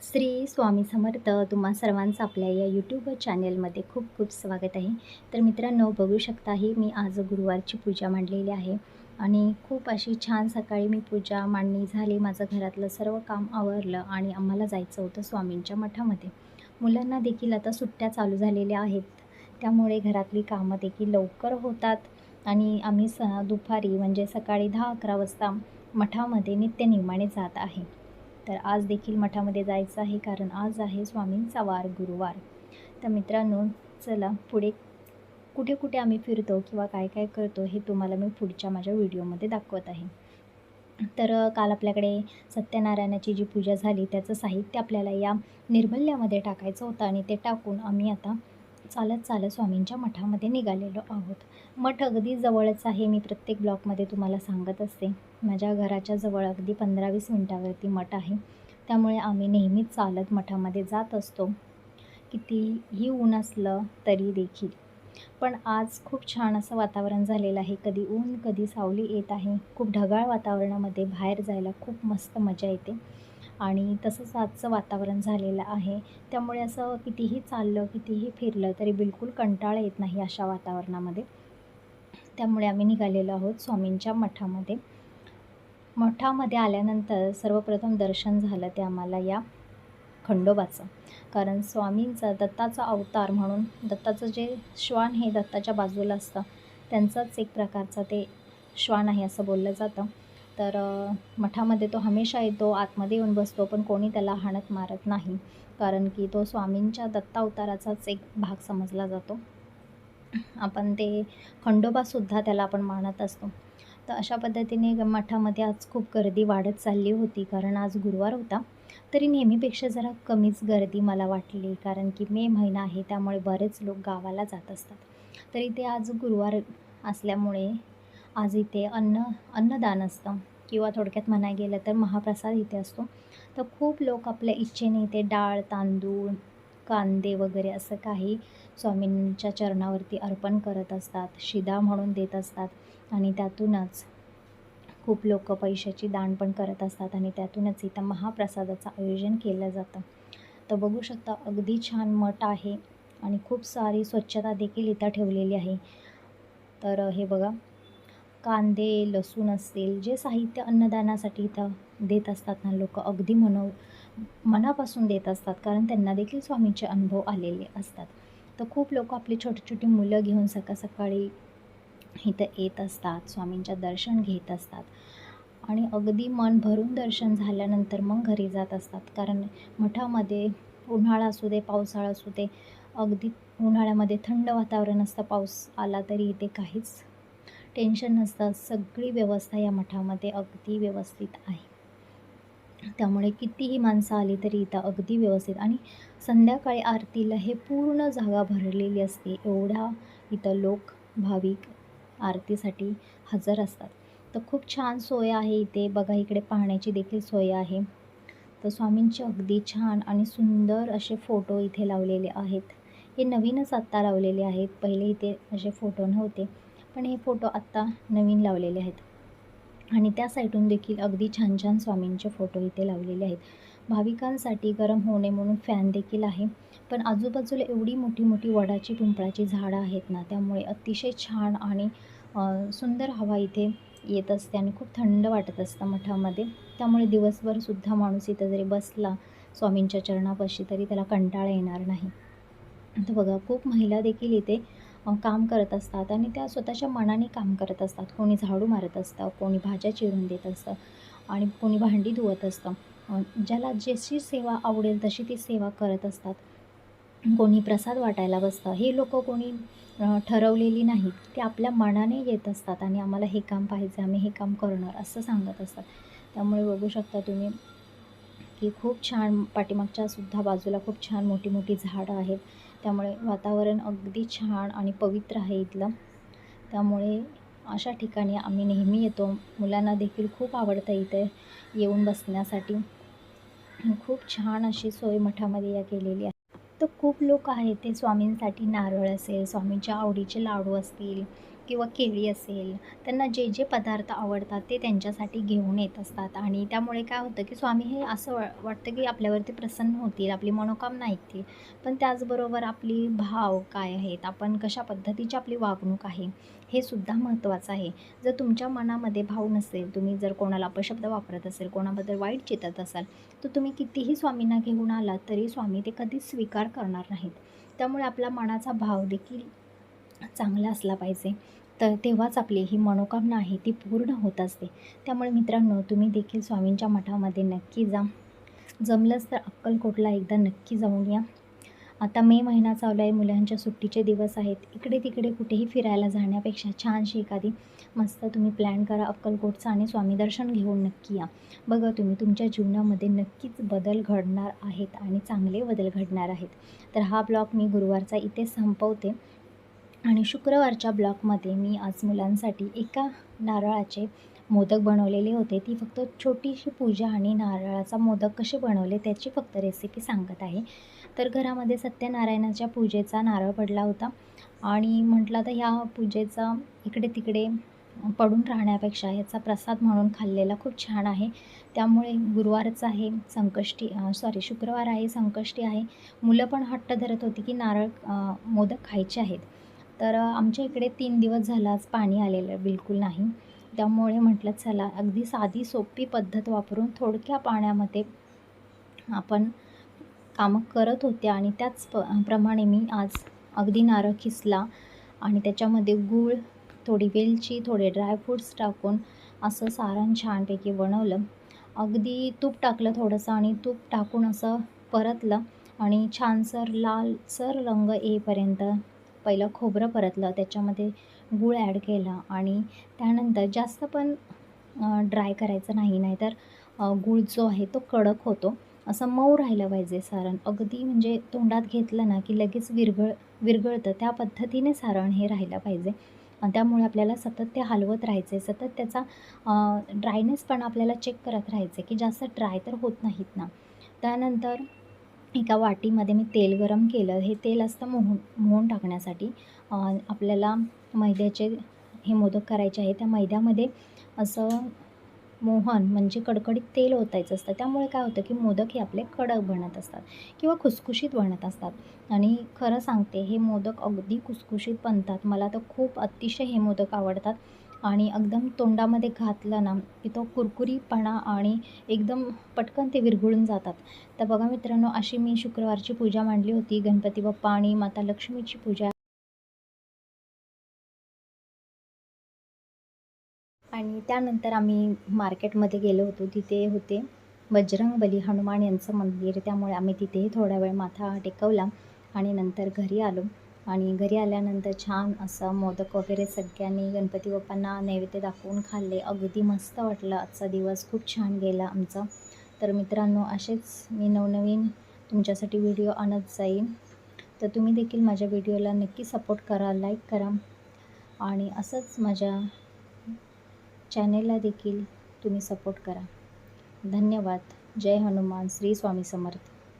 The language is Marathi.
श्री स्वामी समर्थ. तुम्हा सर्वांचं आपल्या या यूट्यूब चॅनेलमध्ये खूप खूप स्वागत आहे. तर मित्रांनो, बघू शकता ही मी आज गुरुवारची पूजा मांडलेली आहे आणि खूप अशी छान सकाळी मी पूजा मांडणी झाली. माझं घरातलं सर्व काम आवरलं आणि आम्हाला जायचं होतं स्वामींच्या मठामध्ये. मुलांना देखील आता सुट्ट्या चालू झालेल्या आहेत, त्यामुळे घरातली कामं देखील लवकर होतात आणि आम्ही दुपारी म्हणजे सकाळी 10-11 वाजता मठामध्ये नित्यनेमाने जात आहे. तर आज देखील मठामध्ये जायचं आहे, कारण आज आहे स्वामींचा वार, गुरुवार. तर मित्रांनो, चला पुढे कुठे कुठे आम्ही फिरतो किंवा काय काय करतो हे तुम्हाला मी पुढच्या माझ्या व्हिडिओमध्ये दाखवत आहे. तर काल आपल्याकडे सत्यनारायणाची जी पूजा झाली त्याचं साहित्य आपल्याला या निर्मल्यामध्ये टाकायचं होतं आणि ते टाकून आम्ही आता चालत चालत स्वामींच्या मठामध्ये निघालेलो आहोत. मठ अगदी जवळच आहे, मी प्रत्येक ब्लॉगमध्ये तुम्हाला सांगत असते. माझ्या घराच्या जवळ अगदी 15-20 मिनटावरती मठ आहे, त्यामुळे आम्ही नेहमीच चालत मठामध्ये जात असतो, कितीही ऊन असलं तरी देखील. पण आज खूप छान असं वातावरण झालेलं आहे, कधी ऊन कधी सावली येत आहे. खूप ढगाळ वातावरणामध्ये बाहेर जायला खूप मस्त मजा येते आणि तसंच आजचं वातावरण झालेलं आहे. त्यामुळे असं कितीही चाललं कितीही फिरलं तरी बिलकुल कंटाळा येत नाही अशा वातावरणामध्ये. त्यामुळे आम्ही निघालेलो आहोत स्वामींच्या मठामध्ये. मठामध्ये आल्यानंतर सर्वप्रथम दर्शन झालं ते आम्हाला या खंडोबाचं, कारण स्वामींचा दत्ताचा अवतार म्हणून दत्ताचं जे श्वान हे दत्ताच्या बाजूला असतं, त्यांचाच एक प्रकारचा ते श्वान आहे असं बोललं जातं. तर मठामध्ये तो हमेशा येतो, आतमध्ये येऊन बसतो, पण कोणी त्याला हाणत मारत नाही, कारण की तो स्वामींच्या दत्त अवताराचाच एक भाग समजला जातो. आपण ते खंडोबासुद्धा त्याला आपण मानत असतो. तर अशा पद्धतीने मठामध्ये आज खूप गर्दी वाढत चालली होती, कारण आज गुरुवार होता. तरी नेहमीपेक्षा जरा कमीच गर्दी मला वाटली, कारण की मे महिना आहे, त्यामुळे बरेच लोक गावाला जात असतात. तर इथे आज गुरुवार असल्यामुळे आज इथे अन्नदान असतं, किंवा थोडक्यात म्हणायला गेलं तर महाप्रसाद इथे असतो. तर खूप लोक आपल्या इच्छेने इथे डाळ, तांदूळ, कांदे वगैरे असं काही स्वामींच्या चरणावरती अर्पण करत असतात, शिदा म्हणून देत असतात आणि त्यातूनच खूप लोक पैशाची दान पण करत असतात आणि त्यातूनच इथं महाप्रसादाचं आयोजन केलं जातं. तर बघू शकता अगदी छान मठ आहे आणि खूप सारी स्वच्छता देखील इथं ठेवलेली आहे. तर हे बघा, कांदे, लसूण असतील, जे साहित्य अन्नदानासाठी इथं देत असतात ना लोक, अगदी मनापासून देत असतात, कारण त्यांना देखील स्वामींचे अनुभव आलेले असतात. तर खूप लोक आपली छोटी छोटी मुलं घेऊन सकाळी इथं येत असतात, स्वामींच्या दर्शन घेत असतात आणि अगदी मन भरून दर्शन झाल्यानंतर मग घरी जात असतात. कारण मठामध्ये उन्हाळा असू दे, पावसाळा असू दे, अगदी उन्हाळ्यामध्ये थंड वातावरण असतं, पाऊस आला तरी इथे काहीच टेन्शन नसतं. सगळी व्यवस्था या मठामध्ये अगदी व्यवस्थित आहे. त्यामुळे कितीही माणसं आली तरी इथं अगदी व्यवस्थित. आणि संध्याकाळी आरतीला हे पूर्ण जागा भरलेली असते, एवढा इथं लोक भाविक आरतीसाठी हजर असतात. तर खूप छान सोय आहे इथे. बघा, इकडे पाहण्याची देखील सोय आहे. तर स्वामींचे अगदी छान आणि सुंदर असे फोटो इथे लावलेले आहेत. हे नवीनच आत्ता लावलेले आहेत, पहिले इथे असे फोटो नव्हते, पण हे फोटो आत्ता नवीन लावलेले आहेत. आणि त्या साईडून देखील अगदी छान छान स्वामींचे फोटो इथे लावलेले आहेत. भाविकांसाठी गरम होऊ नये म्हणून फॅन देखील आहे. पण आजूबाजूला एवढी मोठी मोठी वडाची, पिंपळाची झाडं आहेत ना, त्यामुळे अतिशय छान आणि सुंदर हवा इथे येत असते आणि खूप थंड वाटत असतं मठामध्ये. त्यामुळे दिवसभरसुद्धा माणूस इथं जरी बसला स्वामींच्या चरणापाशी तरी त्याला कंटाळा येणार नाही. तर बघा, खूप महिला देखील इथे काम करत असतात आणि त्या स्वतःच्या मनाने काम करत असतात. कोणी झाडू मारत असतं, कोणी भाज्या चिरून देत असतं आणि कोणी भांडी धुवत असतं. ज्याला जशी सेवा आवडेल तशी ती सेवा करत असतात. कोणी प्रसाद वाटायला बसतं. हे लोकं कोणी ठरवलेली नाहीत, ते आपल्या मनाने येत असतात आणि आम्हाला हे काम पाहिजे, आम्ही हे काम करणार असं सांगत असतात. त्यामुळे बघू शकता तुम्ही की खूप छान पाठीमागच्या सुद्धा बाजूला खूप छान मोठी मोठी झाडं आहेत. त्यामुळे वातावरण अगदी छान आणि पवित्र आहे इथलं. त्यामुळे अशा ठिकाणी आम्ही नेहमी येतो. मुलांना देखील खूप आवडतं इथे येऊन बसण्यासाठी. खूप छान अशी सोय मठामध्ये या केलेली आहे. तर खूप लोक आहेत ते स्वामींसाठी नारळ असेल, स्वामींच्या आवडीचे लाडू असतील किंवा केळी असेल, त्यांना जे जे पदार्थ आवडतात ते त्यांच्यासाठी घेऊन येत असतात. आणि त्यामुळे काय होतं की स्वामी हे असं वाटतं की आपल्यावरती प्रसन्न होतील, आपली मनोकामना ऐकतील. पण त्याचबरोबर आपली भाव काय आहेत, आपण कशा पद्धतीची आपली वागणूक आहे, हे सुद्धा महत्त्वाचं आहे. जर तुमच्या मनामध्ये भाव नसेल, तुम्ही जर कोणाला अपशब्द वापरत असेल, कोणाबद्दल वाईट चिंतत असाल, तर तुम्ही कितीही स्वामींना घेऊन आलात तरी स्वामी ते कधीच स्वीकार करणार नाहीत. त्यामुळे आपला मनाचा भाव देखील चांगला असला पाहिजे, तर तेव्हाच आपली ही मनोकामना आहे ती पूर्ण होत असते. त्यामुळे मित्रांनो, तुम्ही देखील स्वामींच्या मठामध्ये नक्की जा. जमलंच तर अक्कलकोटला एकदा नक्की जाऊन या. आता मे महिना चालू आहे, मुलांच्या सुट्टीचे दिवस आहेत. इकडे तिकडे कुठेही फिरायला जाण्यापेक्षा छानशी एखादी मस्त तुम्ही प्लॅन करा अक्कलकोटचा आणि स्वामी दर्शन घेऊन नक्की या. बघा तुम्ही तुमच्या जीवनामध्ये नक्कीच बदल घडणार आहेत आणि चांगले बदल घडणार आहेत. तर हा ब्लॉग मी गुरुवारचा इथे संपवते. आणि शुक्रवारच्या ब्लॉगमध्ये मी आज मुलांसाठी एका नारळाचे मोदक बनवलेले होते. ती फक्त छोटीशी पूजा आणि नारळाचा मोदक कसे बनवले त्याची फक्त रेसिपी सांगत आहे. तर घरामध्ये सत्यनारायणाच्या पूजेचा नारळ पडला होता आणि म्हटलं तर ह्या पूजेचा इकडे तिकडे पडून राहण्यापेक्षा याचा प्रसाद म्हणून खाल्लेला खूप छान आहे. त्यामुळे गुरुवारचं आहे, शुक्रवार आहे, संकष्टी आहे. मुलं पण हट्ट धरत होती की मोदक खायचे आहेत. तर आमच्या इकडे 3 दिवस झालं आज पाणी आलेलं बिलकुल नाही. त्यामुळे म्हटलं चला अगदी साधी सोपी पद्धत वापरून थोडक्या पाण्यामध्ये आपण कामं करत होते आणि प्रमाणे मी आज अगदी नारळ खिसला आणि त्याच्यामध्ये गूळ, थोडी वेलची, थोडे ड्रायफ्रूट्स टाकून असं सारण छानपैकी बनवलं. अगदी तूप टाकलं थोडंसं आणि तूप टाकून असं परतलं आणि छानसर लालसर रंग येईपर्यंत पहिलं खोबरं परतलं, त्याच्यामध्ये गूळ ॲड केला आणि त्यानंतर जास्त पण ड्राय करायचं नाही, नाहीतर गूळ जो आहे तो कडक होतो. असं मऊ राहिलं पाहिजे सारण. अगदी म्हणजे तोंडात घेतलं ना की लगेच विरघळतं, त्या पद्धतीने सारण हे राहिलं पाहिजे. त्यामुळे आपल्याला सतत ते हलवत राहायचं आहे, सतत त्याचा ड्रायनेस पण आपल्याला चेक करत राहायचं आहे की जास्त ड्राय तर होत नाहीत ना. त्यानंतर एका वाटीमध्ये मी तेल गरम केलं. हे तेल असतं मोहन टाकण्यासाठी. आपल्याला मैद्याचे हे मोदक करायचे आहे. त्या मैद्यामध्ये असं मोहन म्हणजे कडकडीत तेल ओतायचं असतं. त्यामुळे काय होतं की मोदक हे आपले कडक बनत असतात किंवा खुसखुशीत बनत असतात. आणि खरं सांगते, हे मोदक अगदी खुसखुशीत बनतात. मला तर खूप अतिशय हे मोदक आवडतात आणि एकदम तोंडामध्ये घातलं ना की तो कुरकुरीपणा आणि एकदम पटकन ते विरघळून जातात. तर बघा मित्रांनो, अशी मी शुक्रवारची पूजा मांडली होती. गणपती बाप्पा आणि माता लक्ष्मीची पूजा. आणि त्यानंतर आम्ही मार्केटमध्ये गेलो होतो. तिथे होते बजरंगबली हनुमान यांचं मंदिर. त्यामुळे आम्ही तिथेही थोडा वेळ माथा टेकवला आणि नंतर घरी आलो. आणि घरी आल्यानंतर छान असं मोदक वगैरे सगळ्यांनी गणपती बाप्पांना नैवेद्य दाखवून खाल्ले. अगदी मस्त वाटलं. आजचा दिवस खूप छान गेला आमचा. तर मित्रांनो, असेच मी नवनवीन तुमच्यासाठी व्हिडिओ आणत जाईन. तर तुम्ही देखील माझ्या व्हिडिओला नक्की सपोर्ट करा, लाईक करा आणि असंच माझ्या चॅनेलला देखील तुम्ही सपोर्ट करा. धन्यवाद. जय हनुमान. श्री स्वामी समर्थ.